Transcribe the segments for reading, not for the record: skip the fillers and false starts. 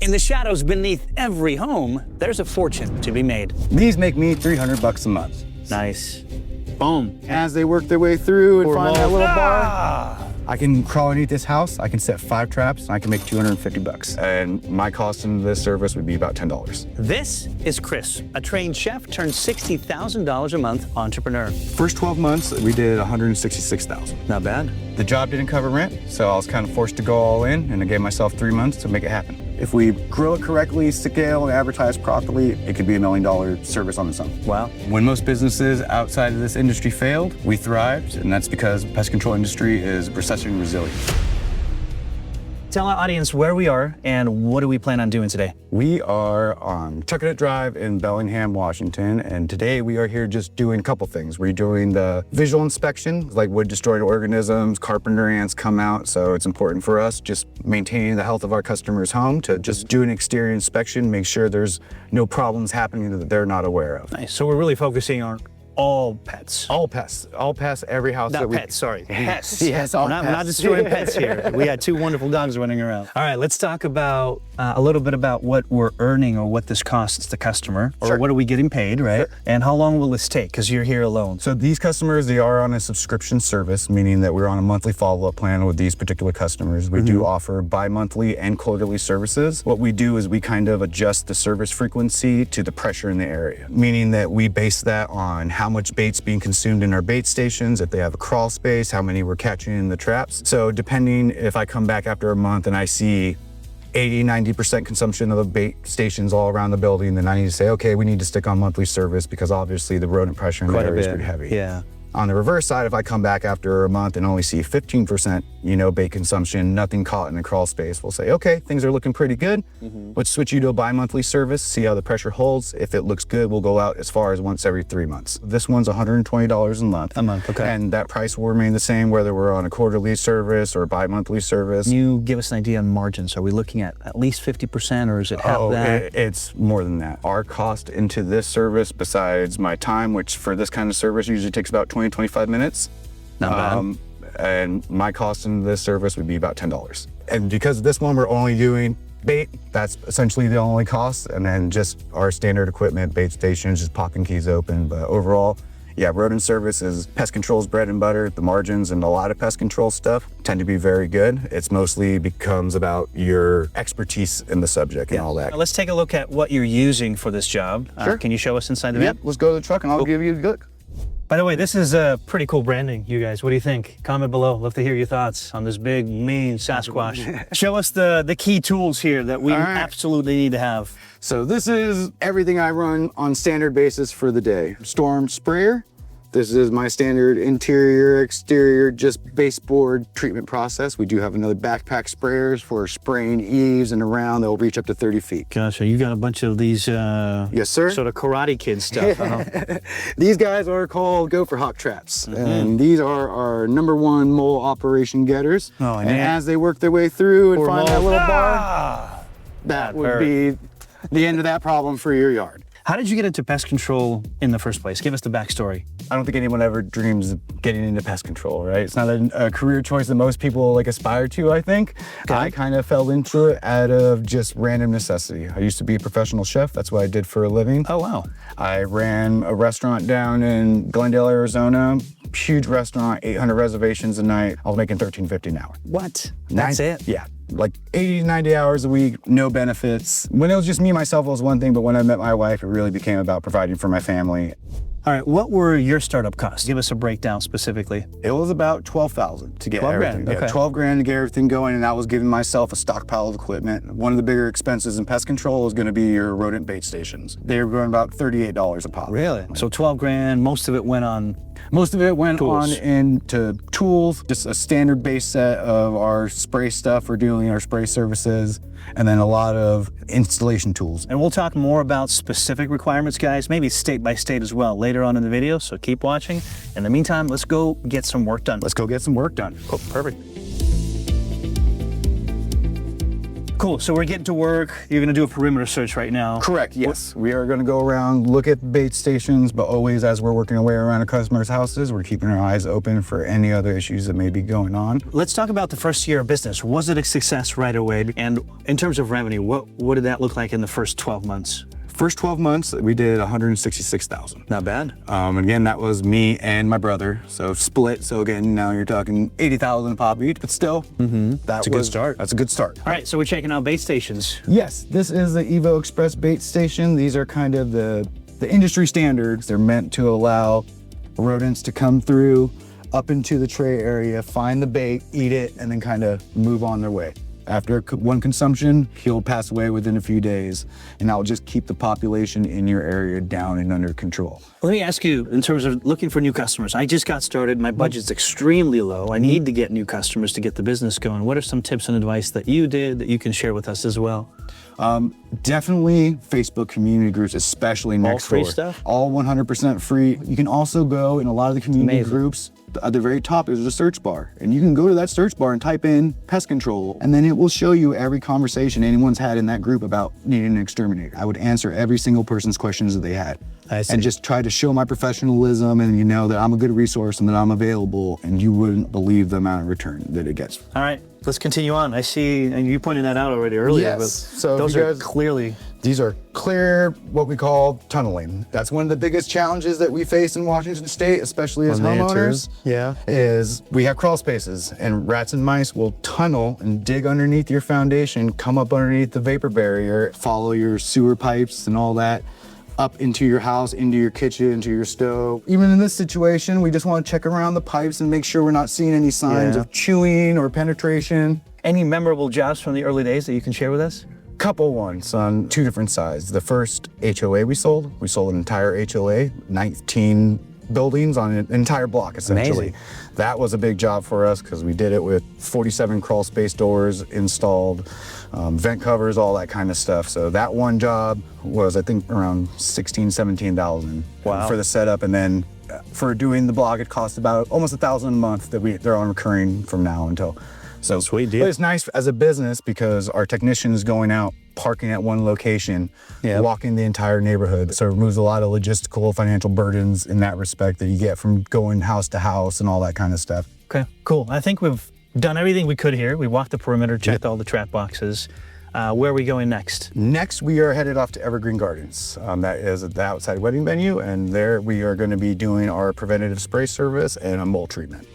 In the shadows beneath every home, there's a fortune to be made. These make me $300 a month. Nice. Boom. As they work their way through and find that little bar, Ah! I can crawl underneath this house, I can set 5 traps, and I can make $250. And my cost in this service would be about $10. This is Kris, a trained chef turned $60,000 a month entrepreneur. First 12 months, we did $166,000. Not bad. The job didn't cover rent, so I was kind of forced to go all in, and I gave myself 3 months to make it happen. If we grow it correctly, scale, and advertise properly, it could be $1 million service on its own. Wow. When most businesses outside of this industry failed, we thrived, and that's because the pest control industry is recession-resilient. Tell our audience where we are and what do we plan on doing today? We are on Tuckanuck Drive in Bellingham, Washington, and today we are here just doing a couple things. We're doing the visual inspection, like wood-destroyed organisms, carpenter ants come out, so it's important for us just maintaining the health of our customers' home to just do an exterior inspection, make sure there's no problems happening that they're not aware of. Nice. So we're really focusing on all pets. All pests, every house Not that we... pets, sorry. Pests. Yes, all we're not pests. destroying pets here. We had 2 wonderful dogs running around. All right, let's talk about a little bit about what we're earning or what this costs the customer, or Sure. what are we getting paid, right? Sure. And how long will this take? Because you're here alone. So these customers, they are on a subscription service, meaning that we're on a monthly follow-up plan with these particular customers. We do offer bi-monthly and quarterly services. What we do is we kind of adjust the service frequency to the pressure in the area, meaning that we base that on how much bait's being consumed in our bait stations, if they have a crawl space, how many we're catching in the traps. So depending if I come back after a month and I see 80–90% consumption of the bait stations all around the building, then I need to say, okay, we need to stick on monthly service because obviously the rodent pressure in the area is pretty heavy. Yeah. On the reverse side, if I come back after a month and only see 15%, bait consumption, nothing caught in the crawl space, we'll say, okay, things are looking pretty good. Let's switch you to a bi-monthly service, see how the pressure holds. If it looks good, we'll go out as far as once every 3 months. This one's $120 a month. A month, okay. And that price will remain the same whether we're on a quarterly service or bi-monthly service. Can you give us an idea on margins? Are we looking at least 50% or is it half that? It's more than that. Our cost into this service, besides my time, which for this kind of service usually takes about 20–25 minutes. Not bad. And my cost in this service would be about $10. And because of this one, we're only doing bait, that's essentially the only cost. And then just our standard equipment, bait stations, just popping keys open. But overall, yeah, rodent service is pest control's bread and butter. The margins and a lot of pest control stuff tend to be very good. It's mostly becomes about your expertise in the subject and all that. Now let's take a look at what you're using for this job. Sure. Can you show us inside the van? Yep, let's go to the truck and I'll give you a look. By the way, this is a pretty cool branding, you guys. What do you think? Comment below. Love to hear your thoughts on this big, mean Sasquatch. Show us the key tools here that we absolutely need to have. So this is everything I run on standard basis for the day. Storm sprayer. This is my standard interior, exterior, just baseboard treatment process. We do have another backpack sprayers for spraying eaves and around. They'll reach up to 30 feet. Gosh, so you got a bunch of these yes, sir. Sort of Karate Kid stuff. These guys are called gopher hawk traps. And these are our #1 mole operation getters. Oh, and as they work their way through and find that little bar, that That would hurt. be the end of that problem for your yard. How did you get into pest control in the first place? Give us the backstory. I don't think anyone ever dreams of getting into pest control, right? It's not a career choice that most people aspire to, I think. Okay. I kind of fell into it out of just random necessity. I used to be a professional chef. That's what I did for a living. Oh, wow. I ran a restaurant down in Glendale, Arizona. Huge restaurant, 800 reservations a night. I was making $13.50 an hour. What? That's it? Yeah. Like 80–90 hours a week, no benefits. When it was just me, myself, it was one thing, but when I met my wife, it really became about providing for my family. All right, what were your startup costs? Give us a breakdown specifically. It was about $12,000 to get 12 everything. grand, okay. Yeah, 12 grand to get everything going, and that was giving myself a stockpile of equipment. One of the bigger expenses in pest control is going to be your rodent bait stations. They were going about $38 a pop. Really? So 12 grand, most of it went on. Most of it went Tools. on into tools, just a standard base set of our spray stuff for doing our spray services, and then a lot of installation tools. And we'll talk more about specific requirements, guys, maybe state by state as well later on in the video, so keep watching. In the meantime, let's go get some work done. Let's go get some work done. Cool, perfect. Cool. So we're getting to work. You're going to do a perimeter search right now. Correct, yes. We are going to go around, look at bait stations, but always as we're working our way around our customers' houses, we're keeping our eyes open for any other issues that may be going on. Let's talk about the first year of business. Was it a success right away? And in terms of revenue, what did that look like in the first 12 months? First 12 months, we did 166,000. Not bad. And again, that was me and my brother, so split. So again, now you're talking 80,000 pop each, but still, that's a good start. That's a good start. All right, so we're checking out bait stations. Yes, this is the Evo Express bait station. These are kind of the industry standards. They're meant to allow rodents to come through up into the tray area, find the bait, eat it, and then kind of move on their way. After one consumption, he'll pass away within a few days, and that will just keep the population in your area down and under control. Let me ask you, in terms of looking for new customers, I just got started, my budget's extremely low. I need to get new customers to get the business going. What are some tips and advice that you did that you can share with us as well? Definitely Facebook community groups, especially next All free door. stuff? All 100% free. You can also go in a lot of the community groups. At the very top is a search bar, and you can go to that search bar and type in pest control, and then it will show you every conversation anyone's had in that group about needing an exterminator. I would answer every single person's questions that they had. I see. And just try to show my professionalism and that I'm a good resource and that I'm available, and you wouldn't believe the amount of return that it gets. All right, let's continue on. I see, and you pointed that out already earlier. Yes. But So those you are guys- clearly. These are clear, what we call tunneling. That's one of the biggest challenges that we face in Washington State, especially as homeowners. Yeah. Is we have crawl spaces, and rats and mice will tunnel and dig underneath your foundation, come up underneath the vapor barrier, follow your sewer pipes and all that, up into your house, into your kitchen, into your stove. Even in this situation, we just want to check around the pipes and make sure we're not seeing any signs of chewing or penetration. Any memorable jobs from the early days that you can share with us? Couple ones on two different sides. The first HOA we sold an entire HOA, 19 buildings on an entire block essentially. Amazing. That was a big job for us because we did it with 47 crawl space doors installed, vent covers, all that kind of stuff. So that one job was, I think, around 16, 17,000 for the setup. And then for doing the blog, it cost about almost $1,000 a month that they're on recurring from now until. So sweet deal. But it's nice as a business because our technician is going out, parking at one location, walking the entire neighborhood. So it removes a lot of logistical, financial burdens in that respect that you get from going house to house and all that kind of stuff. Okay, cool. I think we've done everything we could here. We walked the perimeter, checked all the trap boxes. Where are we going next? Next, we are headed off to Evergreen Gardens. That is the outside wedding venue, and there we are going to be doing our preventative spray service and a mold treatment.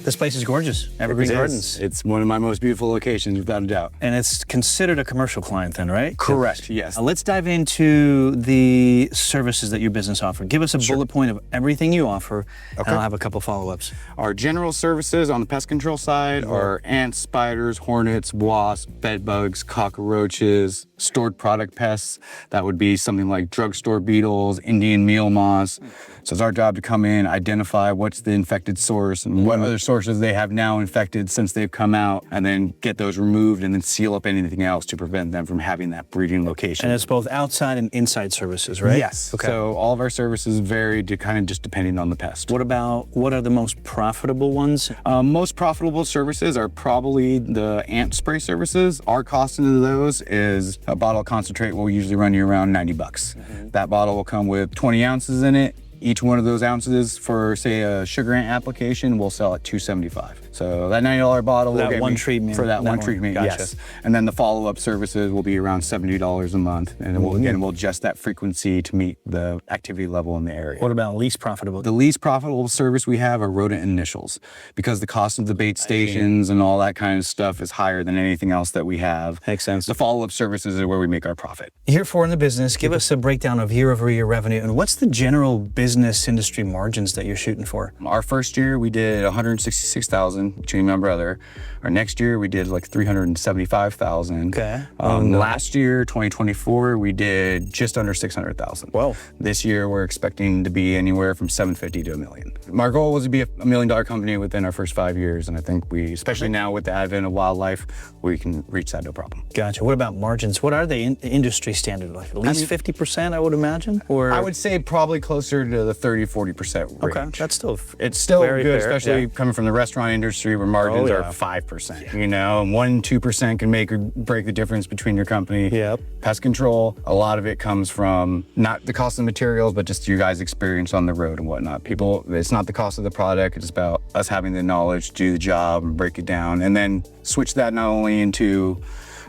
This place is gorgeous, Evergreen Gardens. It's one of my most beautiful locations, without a doubt. And it's considered a commercial client then, right? Correct, yes. Let's dive into the services that your business offers. Give us a bullet point of everything you offer, and I'll have a couple follow-ups. Our general services on the pest control side are ants, spiders, hornets, wasps, bed bugs, cockroaches, stored product pests. That would be something like drugstore beetles, Indian meal moths. So it's our job to come in, identify what's the infected source and what other sources they have now infected since they've come out, and then get those removed and then seal up anything else to prevent them from having that breeding location. And it's both outside and inside services, right? Yes. Okay. So all of our services vary to kind of just depending on the pest. What are the most profitable ones? Most profitable services are probably the ant spray services. Our cost into those is a bottle of concentrate will usually run you around $90. That bottle will come with 20 ounces in it. Each one of those ounces for, say, a sugar ant application, we'll sell at $275. So that $90 bottle will get one me treatment. for that one treatment, Gotcha. yes. And then the follow-up services will be around $70 a month, and we'll adjust that frequency to meet the activity level in the area. What about least profitable? The least profitable service we have are rodent initials, because the cost of the bait stations and all that kind of stuff is higher than anything else that we have. Makes sense. The follow-up services are where we make our profit. Year 4 in the business, give us a breakdown of year-over-year revenue, and what's the general business industry margins that you're shooting for? Our first year we did 166,000 between my brother. Our next year we did like 375,000. Okay. Last year, 2024, we did just under 600,000. Whoa. This year we're expecting to be anywhere from 750 to $1 million. My goal was to be a $1 million company within our first 5 years, and I think we, especially now with the advent of wildlife, we can reach that no problem. Gotcha. What about margins? What are they in industry standard? Like at least 50%, I would imagine? Or I would say probably closer to the 30-40% range. okay, that's still It's still very good, fair, especially yeah. coming from the restaurant industry. industry where margins are 5%, you know, and 1-2% can make or break the difference between your company. Yep. Pest control, a lot of it comes from not the cost of materials, but just your guys' experience on the road and whatnot. People, it's not the cost of the product, it's about us having the knowledge to do the job and break it down, and then switch that not only into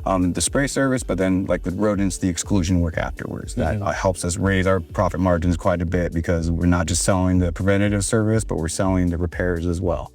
the spray service, but then like the rodents, the exclusion work afterwards. That helps us raise our profit margins quite a bit because we're not just selling the preventative service, but we're selling the repairs as well.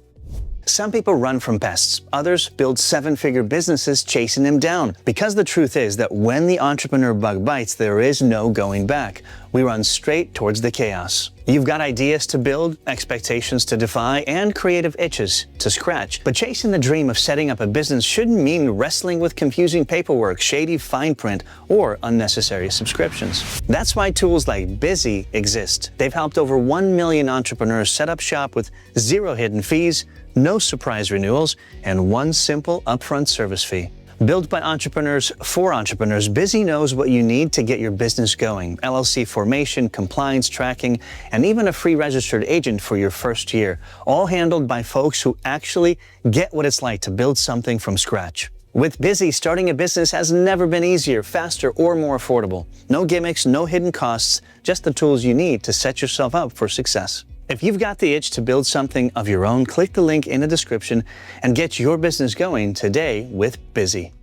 Some people run from pests. Others build seven-figure businesses chasing them down. Because the truth is that when the entrepreneur bug bites, there is no going back. We run straight towards the chaos. You've got ideas to build, expectations to defy, and creative itches to scratch. But chasing the dream of setting up a business shouldn't mean wrestling with confusing paperwork, shady fine print, or unnecessary subscriptions. That's why tools like Busy exist. They've helped over 1 million entrepreneurs set up shop with 0 hidden fees, no surprise renewals, and 1 simple upfront service fee. Built by entrepreneurs for entrepreneurs, Busy knows what you need to get your business going. LLC formation, compliance tracking, and even a free registered agent for your first year. All handled by folks who actually get what it's like to build something from scratch. With Busy, starting a business has never been easier, faster, or more affordable. No gimmicks, no hidden costs, just the tools you need to set yourself up for success. If you've got the itch to build something of your own, click the link in the description and get your business going today with Busy.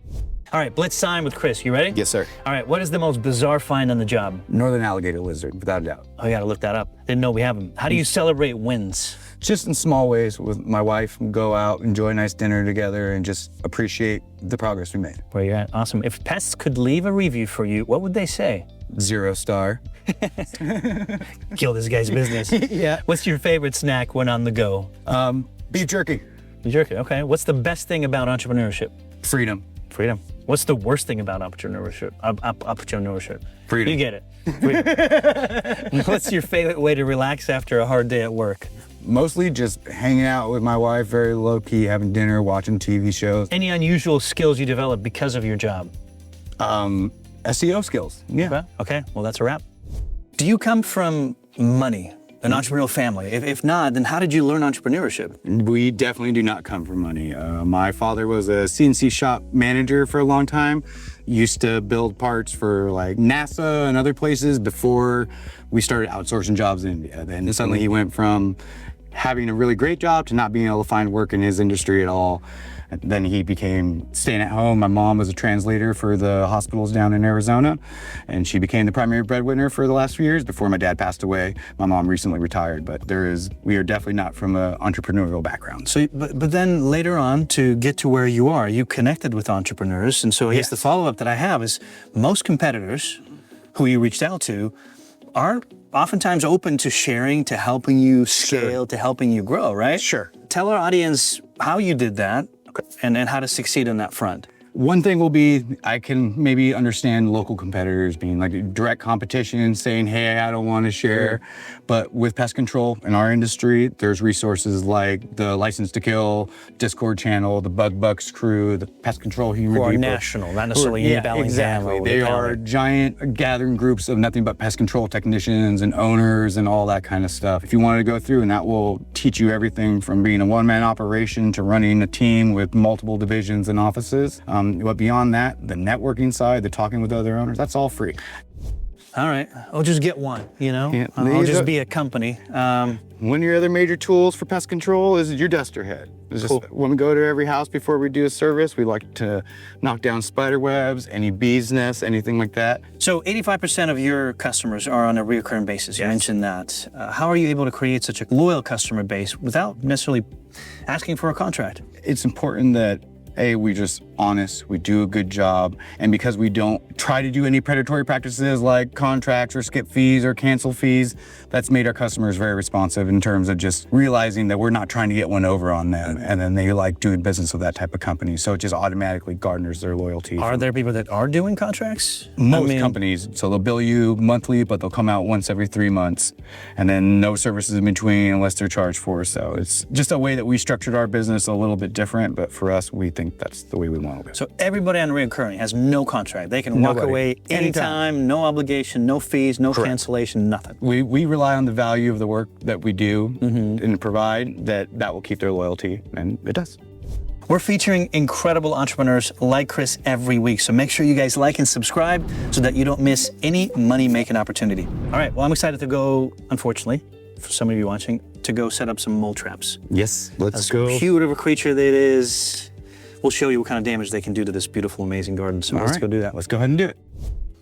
All right, blitz time with Kris. You ready? Yes, sir. All right, what is the most bizarre find on the job? Northern alligator lizard, without a doubt. Oh, you gotta look that up. Didn't know we have them. How do you celebrate wins? Just in small ways with my wife, go out, enjoy a nice dinner together, and just appreciate the progress we made. Where you're at, awesome. If pests could leave a review for you, what would they say? 0 star. Kill this guy's business. Yeah. What's your favorite snack when on the go? Beef jerky. Jerky, okay. What's the best thing about entrepreneurship? Freedom. Freedom. What's the worst thing about entrepreneurship? Entrepreneurship. Freedom. You get it. Freedom. What's your favorite way to relax after a hard day at work? Mostly just hanging out with my wife, very low-key, having dinner, watching TV shows. Any unusual skills you developed because of your job? SEO skills. Yeah. Okay, well, that's a wrap. Do you come from money, an entrepreneurial family? If not, then how did you learn entrepreneurship? We definitely do not come from money. My father was a CNC shop manager for a long time. Used to build parts for like NASA and other places before we started outsourcing jobs in India. Then suddenly he went from having a really great job to not being able to find work in his industry at all. And then he became staying at home. My mom was a translator for the hospitals down in Arizona, and she became the primary breadwinner for the last few years before my dad passed away. My mom recently retired, but we are definitely not from an entrepreneurial background. So, but then later on, to get to where you are, you connected with entrepreneurs, and so I guess the follow-up that I have is most competitors who you reached out to are oftentimes open to sharing, to helping you scale, to helping you grow, right? Sure. Tell our audience how you did that and how to succeed on that front. One thing will be, I can maybe understand local competitors being like direct competition, saying, hey, I don't want to share. But with pest control in our industry, there's resources like the License to Kill Discord channel, the Bug Bucks crew, the Pest Control Human Who are Reaper. national, not necessarily in Bellingham. Exactly. Or They are giant gathering groups of nothing but pest control technicians and owners and all that kind of stuff. If you want to go through, and that will teach you everything from being a one-man operation to running a team with multiple divisions and offices. But beyond that, the networking side, the talking with other owners, that's all free. All right, I'll just get one, you know? Yeah, I'll just be a company. One of your other major tools for pest control is your duster head. It's Cool. just, when we go to every house before we do a service, we like to knock down spider webs, any bees nests, anything like that. So 85% of your customers are on a recurring basis. You mentioned that. How are you able to create such a loyal customer base without necessarily asking for a contract? It's important that we're just honest, we do a good job, and because we don't try to do any predatory practices like contracts or skip fees or cancel fees, that's made our customers very responsive in terms of just realizing that we're not trying to get one over on them, and then they like doing business with that type of company, so it just automatically garners their loyalty. Are there people that are doing contracts? Most companies, so they'll bill you monthly, but they'll come out once every 3 months, and then no services in between unless they're charged for. So it's just a way that we structured our business a little bit different, but for us, we think reoccurring, that's the way we want to live. So everybody on reoccurring has no contract. They can walk away anytime, no obligation, no fees, no cancellation, nothing. We rely on the value of the work that we do and provide, that will keep their loyalty, and it does. We're featuring incredible entrepreneurs like Kris every week, so make sure you guys like and subscribe so that you don't miss any money-making opportunity. All right, well, I'm excited to go, unfortunately, for some of you watching, to go set up some mole traps. Yes, let's go. Cute of a creature that it is. We'll show you what kind of damage they can do to this beautiful, amazing garden, so let's go do that. Let's go ahead and do it.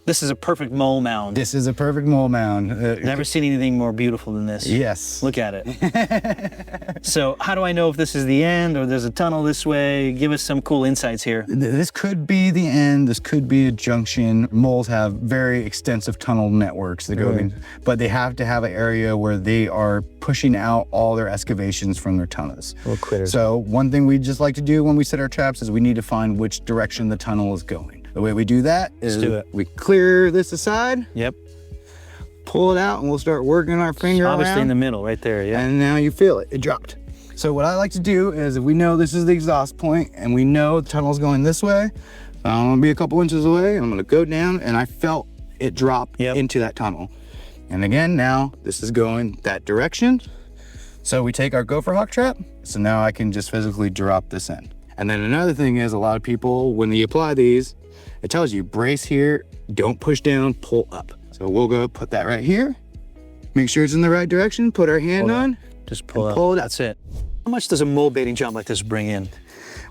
This is a perfect mole mound. This is a perfect mole mound. Never seen anything more beautiful than this. Yes. Look at it. So how do I know if this is the end or there's a tunnel this way? Give us some cool insights here. This could be the end. This could be a junction. Moles have very extensive tunnel networks that go in, but they have to have an area where they are pushing out all their excavations from their tunnels. Little critters. So one thing we just like to do when we set our traps is we need to find which direction the tunnel is going. The way we do that is we clear this aside. Yep. Pull it out, and we'll start working our finger Obviously around. in the middle, right there, yeah. And now you feel it, it dropped. So what I like to do is, if we know this is the exhaust point and we know the tunnel's going this way, I'm gonna be a couple inches away, and I'm gonna go down, and I felt it drop into that tunnel. And again, now this is going that direction. So we take our gopher hawk trap. So now I can just physically drop this in. And then another thing is, a lot of people, when you apply these, it tells you brace here, don't push down, pull up. So we'll go put that right here. Make sure it's in the right direction, put our hand on. Just pull it out. That's it. How much does a mole baiting job like this bring in?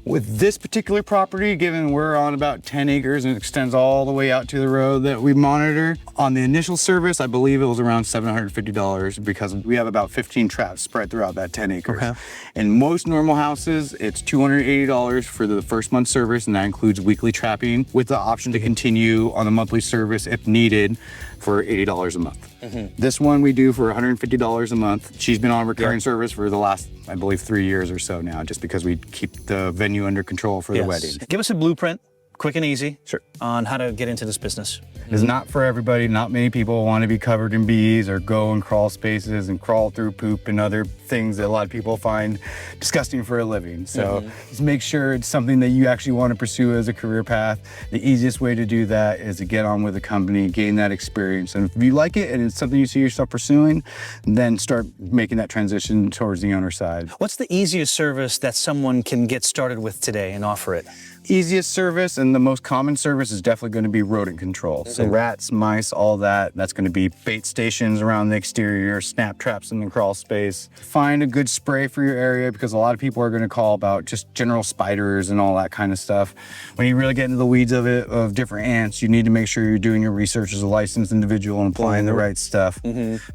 With this particular property, given we're on about 10 acres and it extends all the way out to the road that we monitor, on the initial service, I believe it was around $750 because we have about 15 traps spread throughout that 10 acres. Okay. In most normal houses, it's $280 for the first month service, and that includes weekly trapping with the option to continue on the monthly service if needed for $80 a month. This one we do for $150 a month. She's been on recurring service for the last, I believe, 3 years or so now, just because we keep the venue under control for the wedding. Give us a blueprint, quick and easy, on how to get into this business. It's not for everybody. Not many people want to be covered in bees or go in crawl spaces and crawl through poop and other things that a lot of people find disgusting for a living. So just make sure it's something that you actually want to pursue as a career path. The easiest way to do that is to get on with a company, gain that experience. And if you like it and it's something you see yourself pursuing, then start making that transition towards the owner side. What's the easiest service that someone can get started with today and offer it? Easiest service and the most common service is definitely going to be rodent control. So rats, mice, all that. That's going to be bait stations around the exterior, snap traps in the crawl space. Find a good spray for your area, because a lot of people are going to call about just general spiders and all that kind of stuff. When you really get into the weeds of it, of different ants, you need to make sure you're doing your research as a licensed individual and applying the right stuff.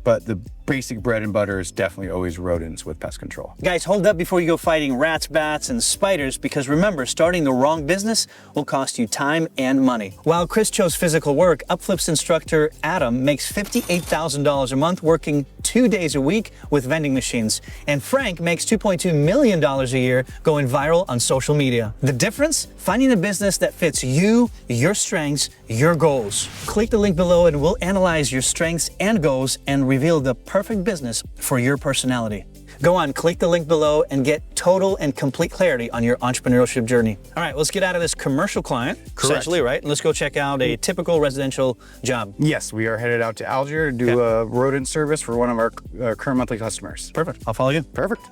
But the basic bread and butter is definitely always rodents with pest control. Guys, hold up before you go fighting rats, bats, and spiders, because remember, starting the wrong business will cost you time and money. While Kris chose physical work, UpFlip's instructor Adam makes $58,000 a month working 2 days a week with vending machines, and Frank makes $2.2 million a year going viral on social media. The difference? Finding a business that fits you, your strengths, your goals. Click the link below and we'll analyze your strengths and goals and reveal the perfect business for your personality. Go on, click the link below and get total and complete clarity on your entrepreneurship journey. All right, let's get out of this commercial client, essentially, right? And let's go check out a typical residential job. Yes, we are headed out to Algier to do a rodent service for one of our current monthly customers. Perfect, I'll follow you. Perfect.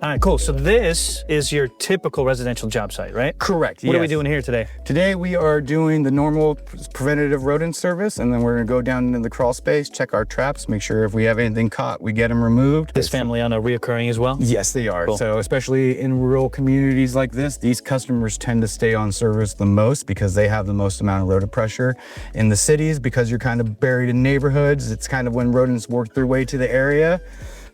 All right, cool. So this is your typical residential job site, right? Correct. What are we doing here today? Today we are doing the normal preventative rodent service, and then we're gonna go down into the crawl space, check our traps, make sure if we have anything caught, we get them removed. This family on a reoccurring as well? Yes, they are. Cool. So especially in rural communities like this, these customers tend to stay on service the most because they have the most amount of rodent pressure. In the cities, because you're kind of buried in neighborhoods, it's kind of when rodents work their way to the area.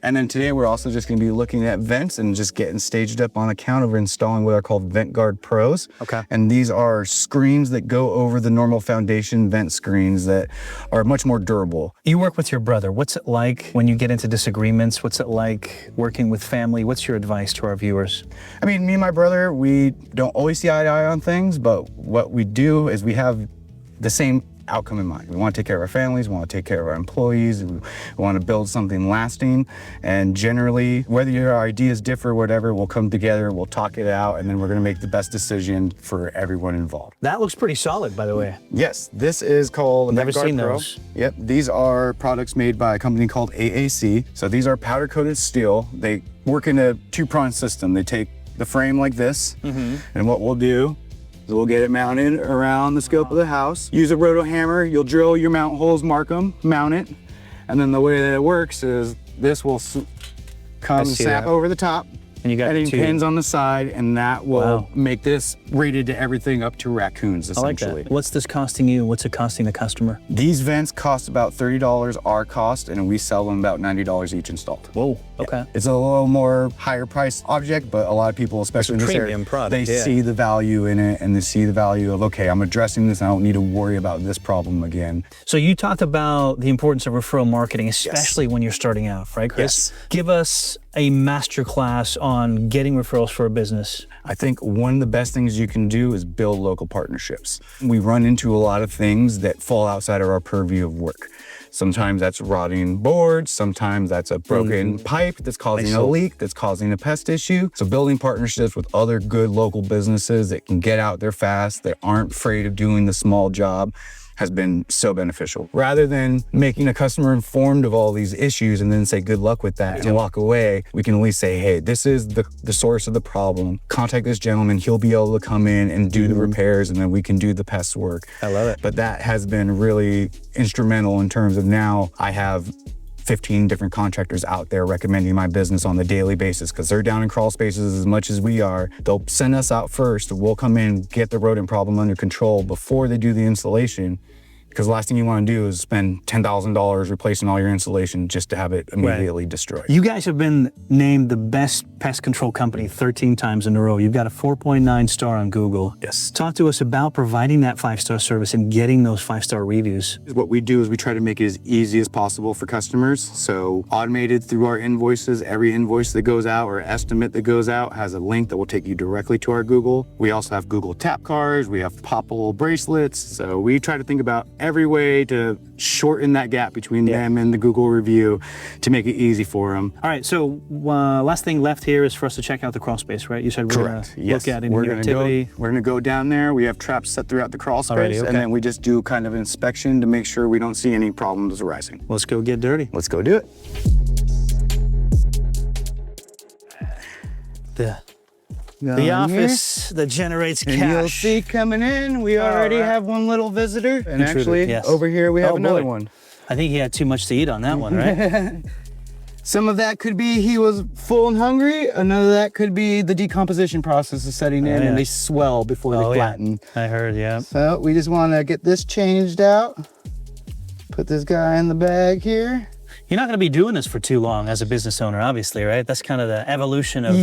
And then today we're also just gonna be looking at vents and just getting staged up on account of installing what are called Vent Guard Pros. Okay. And these are screens that go over the normal foundation vent screens that are much more durable. You work with your brother. What's it like when you get into disagreements? What's it like working with family? What's your advice to our viewers? I mean, me and my brother, we don't always see eye to eye on things, but what we do is we have the same outcome in mind. We want to take care of our families, we want to take care of our employees, we want to build something lasting. And generally, whether your ideas differ or whatever, we'll come together, we'll talk it out, and then we're going to make the best decision for everyone involved. That looks pretty solid, by the way. Yes, this is called Never Guard seen Pro. those. Yep, these are products made by a company called AAC. So these are powder coated steel. They work in a two-prong system. They take the frame like this, and what we'll do is we'll get it mounted around the scope of the house. Use a roto hammer, you'll drill your mount holes, mark them, mount it, and then the way that it works is this will come and snap over the top. And you got any two pins on the side, and that will make this rated to everything up to raccoons, essentially. I like that. What's this costing you? What's it costing the customer? These vents cost about $30 our cost, and we sell them about $90 each installed. Whoa, okay. It's a little more higher priced object, but a lot of people, especially in this area, product, they see the value in it, and they see the value of, okay, I'm addressing this, and I don't need to worry about this problem again. So you talked about the importance of referral marketing, especially when you're starting out, right, Kris? Yes. Give us a masterclass on getting referrals for a business. I think one of the best things you can do is build local partnerships. We run into a lot of things that fall outside of our purview of work. Sometimes that's rotting boards, sometimes that's a broken pipe that's causing a leak, that's causing a pest issue. So building partnerships with other good local businesses that can get out there fast, that aren't afraid of doing the small job, has been so beneficial. Rather than making a customer informed of all these issues and then say good luck with that and walk away, we can at least say, hey, this is the source of the problem. Contact this gentleman, he'll be able to come in and do the repairs, and then we can do the pest work. I love it. But that has been really instrumental in terms of now I have 15 different contractors out there recommending my business on the daily basis because they're down in crawl spaces as much as we are. They'll send us out first. We'll come in, get the rodent problem under control before they do the installation. Because the last thing you want to do is spend $10,000 replacing all your insulation just to have it immediately destroyed. You guys have been named the best pest control company 13 times in a row. You've got a 4.9 star on Google. Yes. Talk to us about providing that 5-star service and getting those 5-star reviews. What we do is we try to make it as easy as possible for customers. So automated through our invoices, every invoice that goes out or estimate that goes out has a link that will take you directly to our Google. We also have Google tap cards. We have poppable bracelets. So we try to think about every way to shorten that gap between them and the Google review to make it easy for them. All right, so last thing left here is for us to check out the crawl space, right? You said we're going to look at any activity. We're going to go down there. We have traps set throughout the crawl space, and then we just do kind of inspection to make sure we don't see any problems arising. Let's go get dirty. Let's go do it. The office that generates cash. And you'll see coming in, we already have one little visitor. And actually, over here we have another one. I think he had too much to eat on that one, right? Some of that could be he was full and hungry. Another of that could be the decomposition process is setting in and they swell before they flatten. I heard, yeah. So we just want to get this changed out. Put this guy in the bag here. You're not going to be doing this for too long as a business owner, obviously, right? That's kind of the evolution of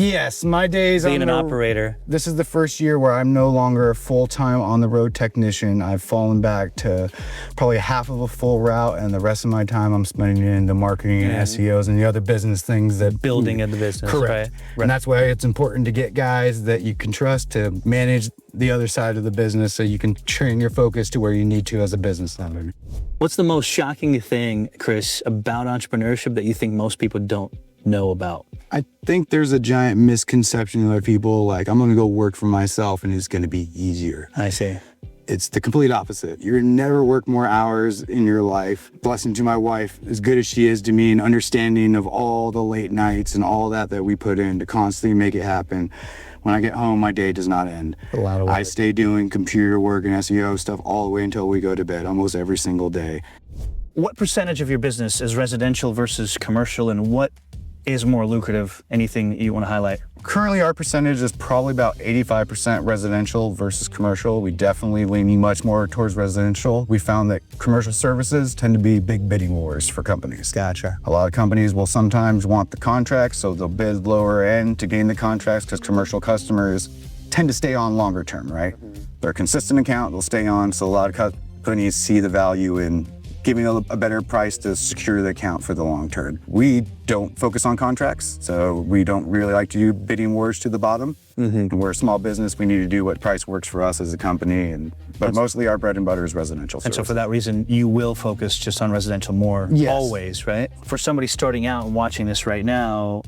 my days being an operator. This is the first year where I'm no longer a full-time on-the-road technician. I've fallen back to probably half of a full route, and the rest of my time I'm spending it into marketing and SEOs and the other business things that building of the business. Correct. Right. And that's why it's important to get guys that you can trust to manage the other side of the business so you can train your focus to where you need to as a business owner. What's the most shocking thing, Kris, about entrepreneurship that you think most people don't know about? I think there's a giant misconception of people like, I'm gonna go work for myself and it's gonna be easier. I see. It's the complete opposite. You're never work more hours in your life. Blessing to my wife, as good as she is to me, and understanding of all the late nights and all that we put in to constantly make it happen. When I get home, my day does not end. A lot of work. I stay doing computer work and SEO stuff all the way until we go to bed, almost every single day. What percentage of your business is residential versus commercial, and what is more lucrative? Anything you want to highlight? Currently, our percentage is probably about 85% residential versus commercial. We definitely leaning much more towards residential. We found that commercial services tend to be big bidding wars for companies. Gotcha. A lot of companies will sometimes want the contracts, so they'll bid lower end to gain the contracts because commercial customers tend to stay on longer term, right? They're a consistent account, they'll stay on, so a lot of companies see the value in giving a better price to secure the account for the long term. We don't focus on contracts, so we don't really like to do bidding wars to the bottom. We're a small business. We need to do what price works for us as a company, but mostly our bread and butter is residential service. And so for that reason, you will focus just on residential more, Yes. always, right? For somebody starting out and watching this right now,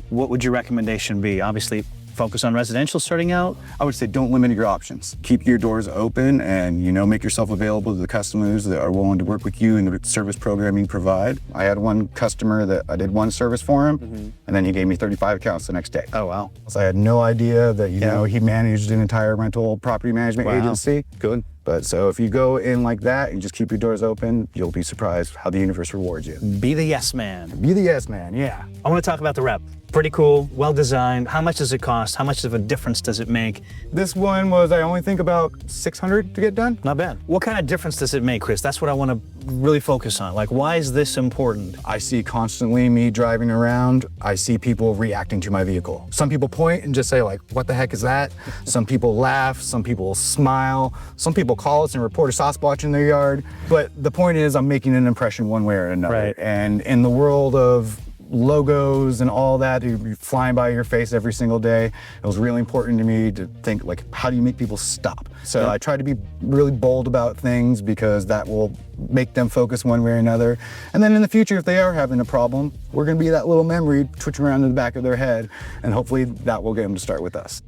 what would your recommendation be? Obviously, focus on residential starting out? I would say don't limit your options. Keep your doors open and, make yourself available to the customers that are willing to work with you in the service program you provide. I had one customer that I did one service for him, and then he gave me 35 accounts the next day. Oh, wow. So I had no idea that, he managed an entire rental property management agency. Good. But so if you go in like that and just keep your doors open, you'll be surprised how the universe rewards you. Be the yes man. Be the yes man, yeah. I want to talk about the rep. Pretty cool, well designed. How much does it cost? How much of a difference does it make? This one was, I only think about $600 to get done. Not bad. What kind of difference does it make, Kris? That's what I want to really focus on. Like, why is this important? I see constantly me driving around, I see people reacting to my vehicle. Some people point and just say like, what the heck is that? Some people laugh, some people smile, some people call us and report a SASQUATCH in their yard. But the point is I'm making an impression one way or another. Right. And in the world of logos and all that flying by your face every single day, it was really important to me to think like, how do you make people stop? So I try to be really bold about things because that will make them focus one way or another. And then in the future, if they are having a problem, we're gonna be that little memory twitching around in the back of their head, and hopefully that will get them to start with us.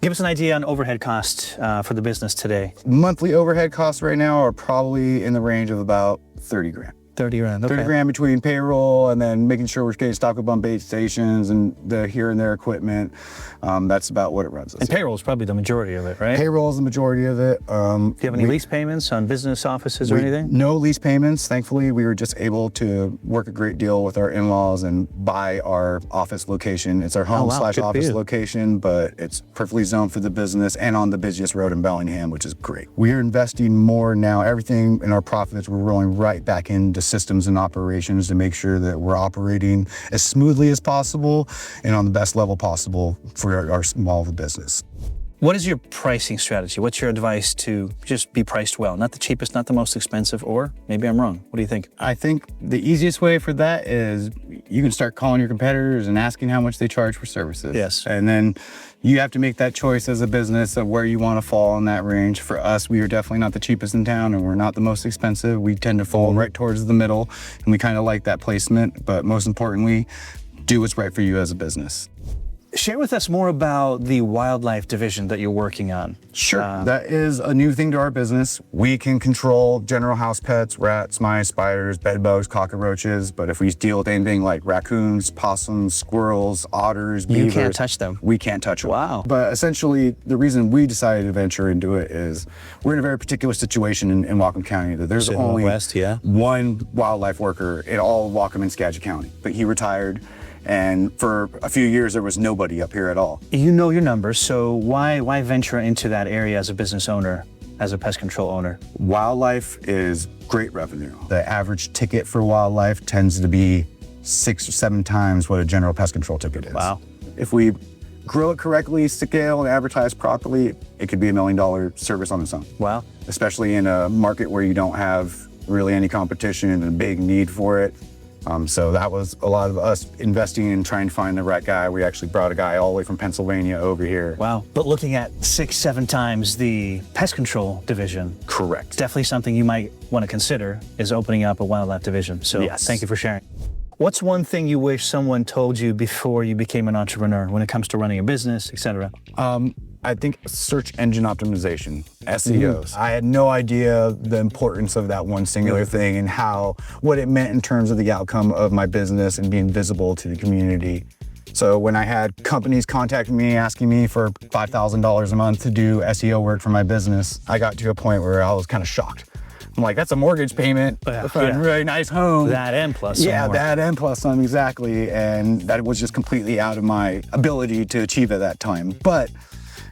Give us an idea on overhead cost for the business today. Monthly overhead costs right now are probably in the range of about 30 grand. 30 grand, okay. 30 grand between payroll and then making sure we're getting stock up on bait stations and the here and there equipment. That's about what it runs us. And payroll is probably the majority of it, right? Payroll is the majority of it. Do you have any lease payments on business offices or anything? No lease payments. Thankfully, we were just able to work a great deal with our in-laws and buy our office location. It's our home/office location, but it's perfectly zoned for the business and on the busiest road in Bellingham, which is great. We are investing more now. Everything in our profits, we're rolling right back into systems and operations to make sure that we're operating as smoothly as possible and on the best level possible for our small business. What is your pricing strategy? What's your advice to just be priced well? Not the cheapest, not the most expensive, or maybe I'm wrong. What do you think? I think the easiest way for that is you can start calling your competitors and asking how much they charge for services. Yes. And then you have to make that choice as a business of where you want to fall in that range. For us, we are definitely not the cheapest in town and we're not the most expensive. We tend to fall right towards the middle and we kind of like that placement. But most importantly, do what's right for you as a business. Share with us more about the wildlife division that you're working on. Sure. That is a new thing to our business. We can control general house pets, rats, mice, spiders, bedbugs, cockroaches, but if we deal with anything like raccoons, possums, squirrels, otters, beavers, you can't touch them. We can't touch them. Wow. But essentially, the reason we decided to venture into it is we're in a very particular situation in Whatcom County that there's only one wildlife worker in all of Whatcom and Skagit County, but he retired. And for a few years, there was nobody up here at all. You know your numbers, so why venture into that area as a business owner, as a pest control owner? Wildlife is great revenue. The average ticket for wildlife tends to be 6 or 7 times what a general pest control ticket is. Wow. If we grow it correctly, scale and advertise properly, it could be $1 million service on its own. Wow. Especially in a market where you don't have really any competition and a big need for it. So that was a lot of us investing in trying to find the right guy. We actually brought a guy all the way from Pennsylvania over here. Wow. But looking at 6-7 times the pest control division. Correct. Definitely something you might want to consider is opening up a wildlife division. So yes. Thank you for sharing. What's one thing you wish someone told you before you became an entrepreneur when it comes to running a business, etc.? I think search engine optimization, SEOs. I had no idea the importance of that one singular thing and what it meant in terms of the outcome of my business and being visible to the community. So when I had companies contacting me, asking me for $5,000 a month to do SEO work for my business, I got to a point where I was kind of shocked. I'm like, that's a mortgage payment for a really nice home. That and plus some more. That and plus some, exactly. And that was just completely out of my ability to achieve at that time. But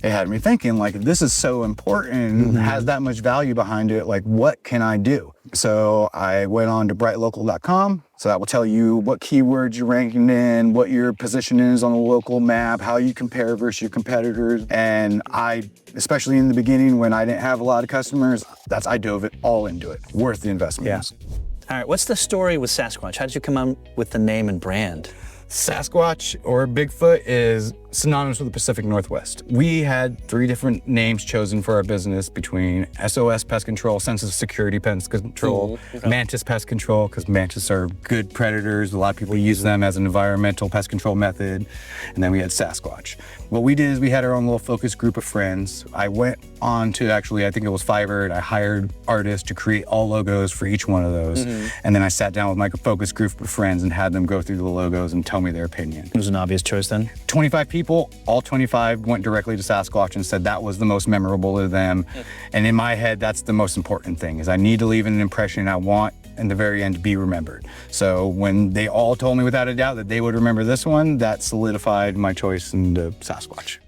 it had me thinking, like, if this is so important, has that much value behind it, like, what can I do? So I went on to brightlocal.com. So that will tell you what keywords you're ranking in, what your position is on the local map, how you compare versus your competitors. And especially in the beginning when I didn't have a lot of customers, I dove it all into it. Worth the investment. Yeah. All right, what's the story with Sasquatch? How did you come up with the name and brand? Sasquatch, or Bigfoot, is synonymous with the Pacific Northwest. We had 3 different names chosen for our business between SOS Pest Control, Sense of Security Pest Control, Mantis Pest Control, because mantis are good predators. A lot of people use them as an environmental pest control method. And then we had Sasquatch. What we did is we had our own little focus group of friends. I went on to actually, I think it was Fiverr, and I hired artists to create all logos for each one of those. And then I sat down with my focus group of friends and had them go through the logos and tell me their opinion. It was an obvious choice then? 25 people, all 25 went directly to Sasquatch and said that was the most memorable to them. And in my head, that's the most important thing, is I need to leave an impression. I want, in the very end, to be remembered. So when they all told me without a doubt that they would remember this one, that solidified my choice into Sasquatch.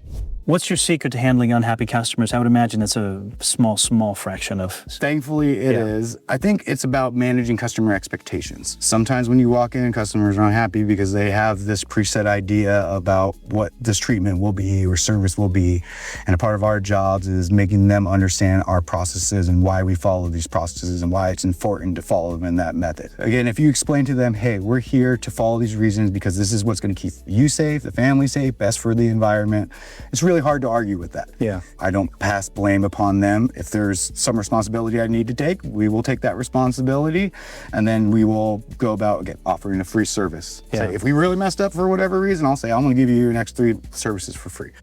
What's your secret to handling unhappy customers? I would imagine it's a small fraction of... Thankfully, it is. I think it's about managing customer expectations. Sometimes when you walk in, customers are unhappy because they have this preset idea about what this treatment will be or service will be. And a part of our jobs is making them understand our processes and why we follow these processes and why it's important to follow them in that method. Again, if you explain to them, hey, we're here to follow these reasons because this is what's going to keep you safe, the family safe, best for the environment, it's really hard to argue with that. Yeah. I don't pass blame upon them. If there's some responsibility I need to take, we will take that responsibility, and then we will go about, again, offering a free service. Yeah. Say, if we really messed up for whatever reason, I'll say, I'm gonna give you your next 3 services for free.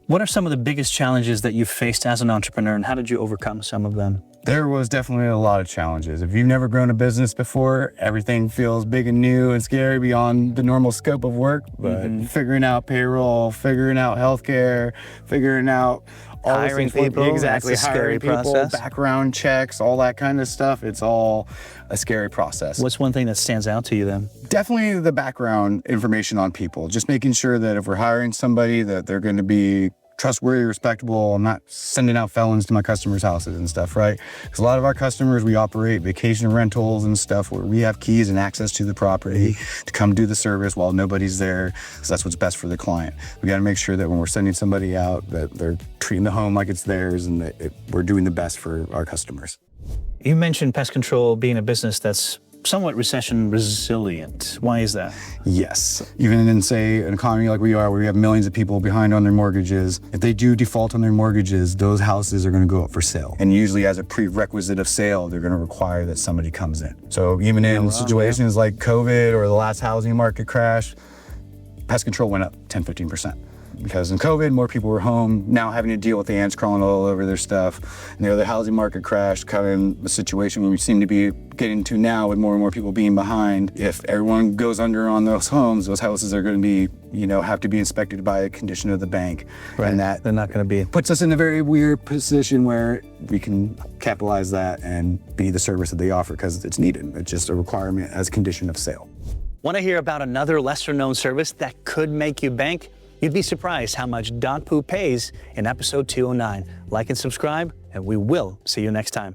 What are some of the biggest challenges that you've faced as an entrepreneur, and how did you overcome some of them? There was definitely a lot of challenges. If you've never grown a business before, everything feels big and new and scary beyond the normal scope of work. But figuring out payroll, figuring out healthcare, figuring out all hiring these things, people, exactly, that's a scary hiring people, process. background checks, all that kind of stuff. It's all a scary process. What's one thing that stands out to you then? Definitely the background information on people. Just making sure that if we're hiring somebody, that they're going to be trustworthy, respectable. I'm not sending out felons to my customers' houses and stuff, right? Because a lot of our customers, we operate vacation rentals and stuff where we have keys and access to the property to come do the service while nobody's there, because that's what's best for the client. We got to make sure that when we're sending somebody out, that they're treating the home like it's theirs and that we're doing the best for our customers. You mentioned pest control being a business that's somewhat recession resilient. Why is that? Yes. Even in, say, an economy like we are, where we have millions of people behind on their mortgages, if they do default on their mortgages, those houses are going to go up for sale. And usually as a prerequisite of sale, they're going to require that somebody comes in. So even in situations like COVID or the last housing market crash, pest control went up 10-15%. Because in COVID, more people were home, now having to deal with the ants crawling all over their stuff. And the other housing market crash, kind of a situation where we seem to be getting to now with more and more people being behind. If everyone goes under on those homes, those houses are going to be, have to be inspected by a condition of the bank. Right. And that they're not going to be. Puts us in a very weird position where we can capitalize that and be the service that they offer because it's needed. It's just a requirement as a condition of sale. Want to hear about another lesser-known service that could make you bank? You'd be surprised how much dog poo pays in episode 209. Like and subscribe, and we will see you next time.